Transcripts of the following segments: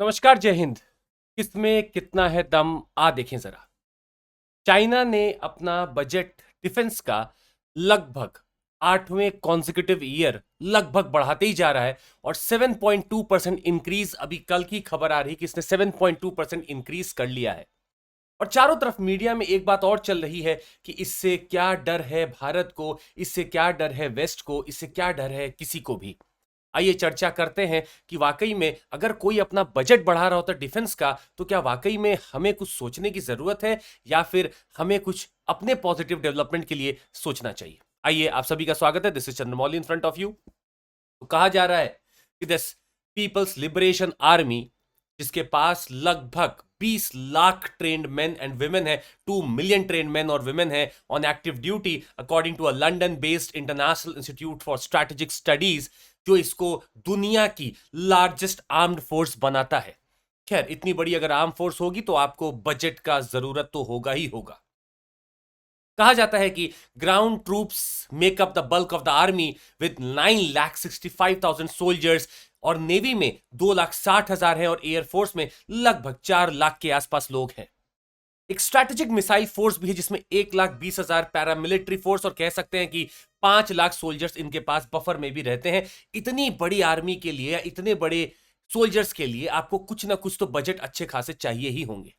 नमस्कार, जय हिंद। किसमें कितना है दम, आ देखें जरा। चाइना ने अपना बजट डिफेंस का लगभग 8वें कॉन्जिक्यूटिव ईयर लगभग बढ़ाते ही जा रहा है और 7.2% इंक्रीज, अभी कल की खबर आ रही कि इसने 7.2% इंक्रीज कर लिया है। और चारों तरफ मीडिया में एक बात और चल रही है कि इससे क्या डर है भारत को, इससे क्या डर है वेस्ट को, इससे क्या डर है किसी को भी। आइए चर्चा करते हैं कि वाकई में अगर कोई अपना बजट बढ़ा रहा होता है डिफेंस का, तो क्या वाकई में हमें कुछ सोचने की जरूरत है या फिर हमें कुछ अपने पॉजिटिव डेवलपमेंट के लिए सोचना चाहिए। आइए, आप सभी का स्वागत है। This is Chandramouli in front of you. तो कहा जा रहा है कि दिस पीपल्स लिबरेशन आर्मी, जिसके पास लगभग 20 lakh trained men and women है, 2 मिलियन ट्रेन्ड मेन और वुमेन है on active duty, according to a London based International Institute for Strategic Studies, जो इसको दुनिया की लार्जेस्ट आर्म्ड फोर्स बनाता है। खैर, इतनी बड़ी अगर आर्म फोर्स होगी तो आपको बजट का जरूरत तो होगा ही होगा। कहा जाता है कि ground troops make up the bulk of the army with 9,65,000 soldiers, और नेवी में 2,60,000 है और एयरफोर्स में लगभग 4 लाख के आसपास लोग हैं। एक स्ट्रैटेजिक मिसाइल फोर्स भी है जिसमें 1,20,000 पैरामिलिट्री फोर्स, और कह सकते हैं कि 5 लाख सोल्जर्स इनके पास बफर में भी रहते हैं। इतनी बड़ी आर्मी के लिए, इतने बड़े सोल्जर्स के लिए आपको कुछ ना कुछ तो बजट अच्छे खासे चाहिए ही होंगे।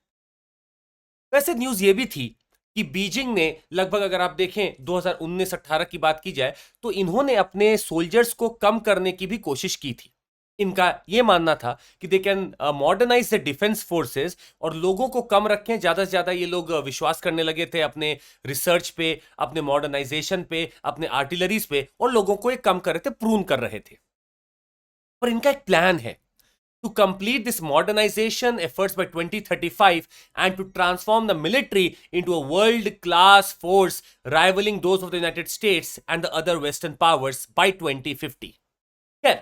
वैसे न्यूज ये भी थी कि बीजिंग ने लगभग, अगर आप देखें 2019-18 की बात की जाए, तो इन्होंने अपने सोल्जर्स को कम करने की भी कोशिश की थी। इनका यह मानना था कि they can modernise the defence forces, और लोगों को कम रखें। ज्यादा से ज्यादा ये लोग विश्वास करने लगे थे अपने रिसर्च पे, अपने मॉडर्नाइजेशन पे, अपने आर्टिलरीज पे, और लोगों को ये कम कर रहे थे, प्रून कर रहे थे। पर इनका एक प्लान है to complete this modernization efforts by 2035 and to transform the military into a world class force rivaling those of the United States and the other Western powers by 2050. खैर,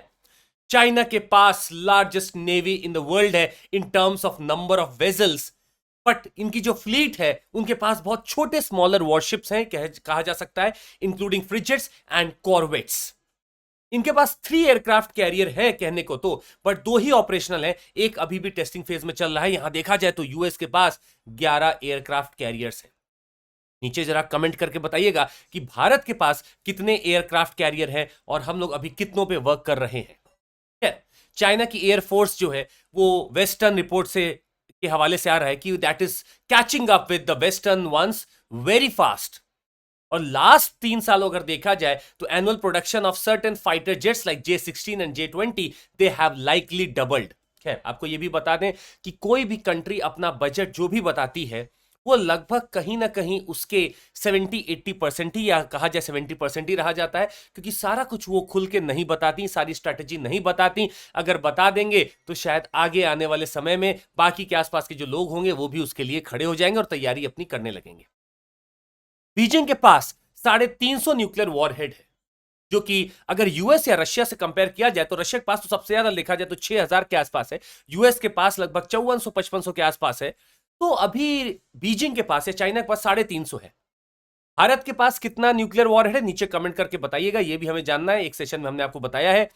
चाइना के पास largest navy in the world है in terms of number of vessels, but इनकी जो fleet है उनके पास बहुत छोटे स्मॉलर वॉरशिप्स हैं, कहा जा सकता है, इंक्लूडिंग फ्रिगेट्स एंड कॉर्वेट्स। इनके पास 3 एयरक्राफ्ट कैरियर है कहने को तो, बट 2 ही ऑपरेशनल है, एक अभी भी टेस्टिंग फेज में चल रहा है। यहां देखा जाए तो यूएस के पास 11 एयरक्राफ्ट कैरियर्स हैं। नीचे जरा कमेंट करके बताइएगा कि भारत के पास कितने एयरक्राफ्ट कैरियर हैं और हम लोग अभी कितनों पे वर्क कर रहे हैं। चाइना की एयरफोर्स जो है वो वेस्टर्न रिपोर्ट से के हवाले से आ रहा है कि that is catching up with the western ones very fast. और लास्ट 3 सालों अगर देखा जाए तो annual production of certain fighter jets like J-16 and J-20 they have likely doubled. खैर, आपको यह भी बता दें कि कोई भी कंट्री अपना बजट जो भी बताती है वो लगभग कहीं ना कहीं उसके 70-80% ही, या कहा जाए 70% ही रहा जाता है, क्योंकि सारा कुछ वो खुल के नहीं बताती, सारी स्ट्रैटेजी नहीं बताती। अगर बता देंगे तो शायद आगे आने वाले समय में बाकी के आसपास के जो लोग होंगे वो भी उसके लिए खड़े हो जाएंगे और तैयारी अपनी करने लगेंगे। बीजिंग के पास 350 न्यूक्लियर वॉरहेड है, जो कि अगर यूएस या रशिया से कंपेयर किया जाए तो रशिया के पास तो सबसे ज्यादा देखा जाए तो 6,000 के आसपास है, यूएस के पास लगभग 5400-5500 के आसपास है। तो अभी बीजिंग के पास है, चाइना के पास 350 है। भारत के पास कितना न्यूक्लियर वॉरहेड है नीचे कमेंट करके बताइएगा, ये भी हमें जानना है। एक सेशन में हमने आपको बताया है,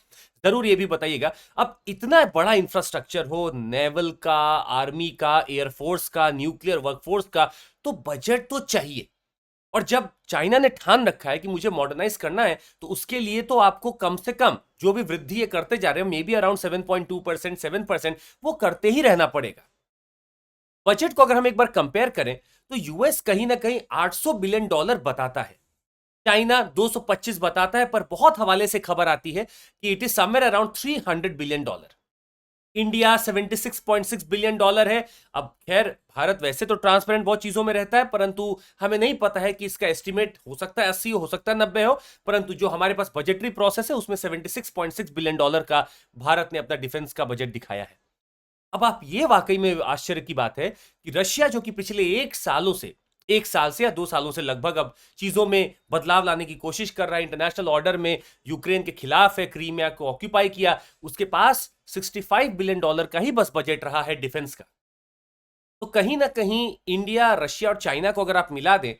जरूर ये भी बताइएगा। अब इतना बड़ा इंफ्रास्ट्रक्चर हो, नेवल का, आर्मी का, एयरफोर्स का, न्यूक्लियर वर्कफोर्स का, तो बजट तो चाहिए। और जब चाइना ने ठान रखा है कि मुझे मॉडर्नाइज करना है, तो उसके लिए तो आपको कम से कम जो भी वृद्धि ये करते जा रहे हैं, मे बी अराउंड 7.2%, 7%, वो करते ही रहना पड़ेगा। बजट को अगर हम एक बार कंपेयर करें तो यूएस कहीं ना कहीं $800 बिलियन बताता है, चाइना 225 बताता है, पर बहुत हवाले से खबर आती है कि it is somewhere around $300 billion. India $76.6 billion है। अब खैर, भारत वैसे तो ट्रांसपेरेंट बहुत चीजों में रहता है, परंतु हमें नहीं पता है कि इसका एस्टिमेट हो सकता है 80 हो सकता है 90 हो, परंतु जो हमारे पास बजटरी प्रोसेस है उसमें $76.6 बिलियन का भारत ने अपना डिफेंस का बजट दिखाया है। अब आप ये वाकई में आश्चर्य की बात है कि रशिया, जो कि पिछले 1 साल से या 2 सालों से लगभग अब चीजों में बदलाव लाने की कोशिश कर रहा है, इंटरनेशनल ऑर्डर में यूक्रेन के खिलाफ है, क्रीमिया को ऑक्यूपाई किया, उसके पास $65 बिलियन का ही बस बजट रहा है डिफेंस का। तो कहीं ना कहीं इंडिया, रशिया और चाइना को अगर आप मिला दें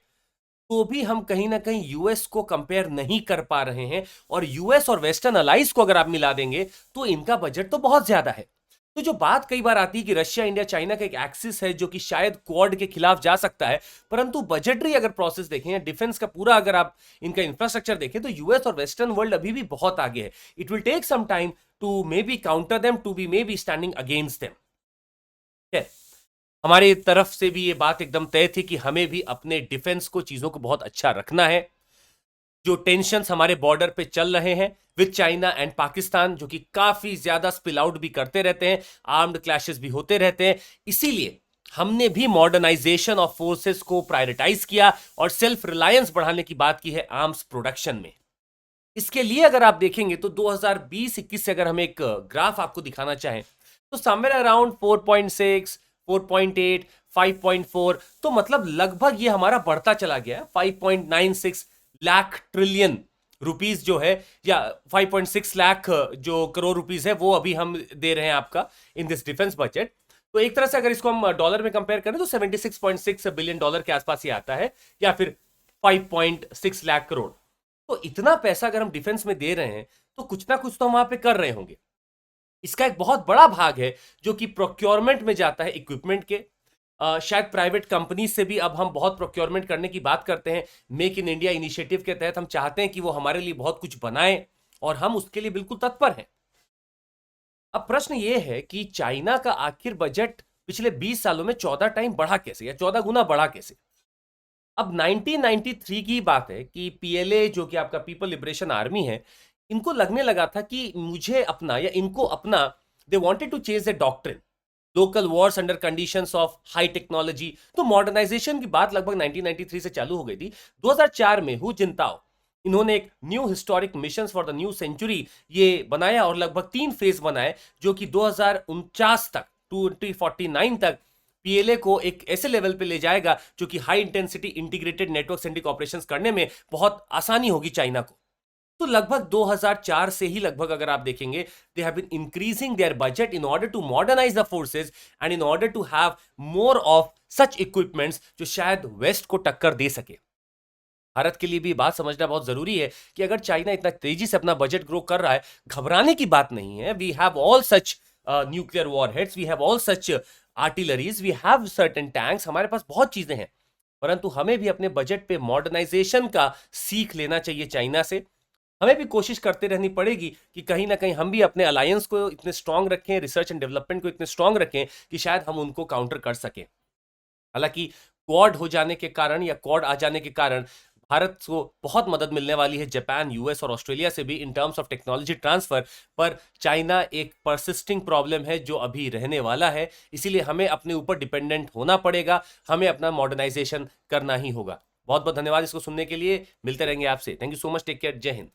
तो भी हम कहीं ना कहीं यूएस को कंपेयर नहीं कर पा रहे हैं, और यूएस और वेस्टर्न अलाइज को अगर आप मिला देंगे तो इनका बजट तो बहुत ज्यादा है। तो जो बात कई बार आती है कि रशिया इंडिया चाइना का एक एक्सिस है जो कि शायद क्वाड के खिलाफ जा सकता है, परंतु बजटरी अगर प्रोसेस देखें या डिफेंस का पूरा अगर आप इनका इंफ्रास्ट्रक्चर देखें तो यूएस और वेस्टर्न वर्ल्ड अभी भी बहुत आगे है. It will take some time to maybe counter them, to be maybe standing against them. हमारी तरफ से भी ये बात एकदम तय थी कि हमें भी अपने डिफेंस को, चीजों को बहुत अच्छा रखना है. जो टेंशन्स हमारे बॉर्डर पे चल रहे हैं विद चाइना एंड पाकिस्तान, जो कि काफी ज्यादा स्पिल आउट भी करते रहते हैं, आर्म्ड क्लैशेस भी होते रहते हैं, इसीलिए हमने भी मॉडर्नाइजेशन ऑफ फोर्सेस को प्रायोरिटाइज किया और सेल्फ रिलायंस बढ़ाने की बात की है आर्म्स प्रोडक्शन में. इसके लिए अगर आप देखेंगे तो 2020-21 से अगर हम एक ग्राफ आपको दिखाना चाहें तो समवेयर अराउंड 4.6, 4.8, 5.4, तो मतलब लगभग ये हमारा बढ़ता चला गया. 5.96 लाख ट्रिलियन रुपीस जो है, या 5.6 लाख जो करोड़ रुपीस है, वो अभी हम दे रहे हैं आपका इन दिस डिफेंस बजट. तो एक तरह से अगर इसको हम डॉलर में कंपेयर करें तो 76.6 बिलियन डॉलर के आसपास ये आता है, या फिर 5.6 लाख करोड़. तो इतना पैसा अगर हम डिफेंस में दे रहे हैं तो कुछ ना कुछ तो हम वहां पे कर रहे होंगे. इसका एक बहुत बड़ा भाग है जो कि प्रोक्योरमेंट में जाता है, इक्विपमेंट के. शायद प्राइवेट कंपनी से भी अब हम बहुत प्रोक्योरमेंट करने की बात करते हैं. मेक इन इंडिया इनिशिएटिव के तहत हम चाहते हैं कि वो हमारे लिए बहुत कुछ बनाए और हम उसके लिए बिल्कुल तत्पर हैं. अब प्रश्न ये है कि चाइना का आखिर बजट पिछले 20 सालों में 14 टाइम बढ़ा कैसे, या 14 गुना बढ़ा कैसे. अब 1993 की बात है कि पीएलए जो कि आपका पीपल लिबरेशन आर्मी है, इनको लगने लगा था कि मुझे अपना या इनको अपना, they wanted to change the doctrine, local wars under conditions of high technology. तो मॉडर्नाइजेशन की बात लगभग 1993 से चालू हो गई थी. 2004 में हु जिनताओ, इन्होंने एक new historic mission for the new century ये बनाया और लगभग 3 फेज बनाए जो कि 2049 तक, 2049 तक पीएलए को एक ऐसे लेवल पे ले जाएगा जो कि high intensity integrated network centric operations करने में बहुत आसानी होगी चाइना को. तो लगभग 2004 से ही लगभग अगर आप देखेंगे, they have been increasing their budget in order to modernise the forces and in order to have more of such equipments जो शायद वेस्ट को टक्कर दे सके. भारत के लिए भी बात समझना बहुत जरूरी है कि अगर चाइना इतना तेजी से अपना बजट ग्रो कर रहा है, घबराने की बात नहीं है. We have all such nuclear warheads, we have all such artilleries, we have certain tanks, हमारे पास बहुत चीजें हैं. परंतु हमें भी अपने बजट पे मॉडर्नाइजेशन का सीख लेना चाहिए चाइना से. हमें भी कोशिश करते रहनी पड़ेगी कि कहीं ना कहीं हम भी अपने अलायंस को इतने स्ट्रांग रखें, रिसर्च एंड डेवलपमेंट को इतने स्ट्रांग रखें कि शायद हम उनको काउंटर कर सकें. हालांकि क्वाड हो जाने के कारण या क्वाड आ जाने के कारण भारत को बहुत मदद मिलने वाली है जापान, यूएस और ऑस्ट्रेलिया से भी इन टर्म्स ऑफ टेक्नोलॉजी ट्रांसफर. पर चाइना एक परसिस्टिंग प्रॉब्लम है जो अभी रहने वाला है, इसीलिए हमें अपने ऊपर डिपेंडेंट होना पड़ेगा, हमें अपना मॉडर्नाइजेशन करना ही होगा. बहुत बहुत धन्यवाद इसको सुनने के लिए. मिलते रहेंगे आपसे. Thank you so much. Take care. जय हिंद.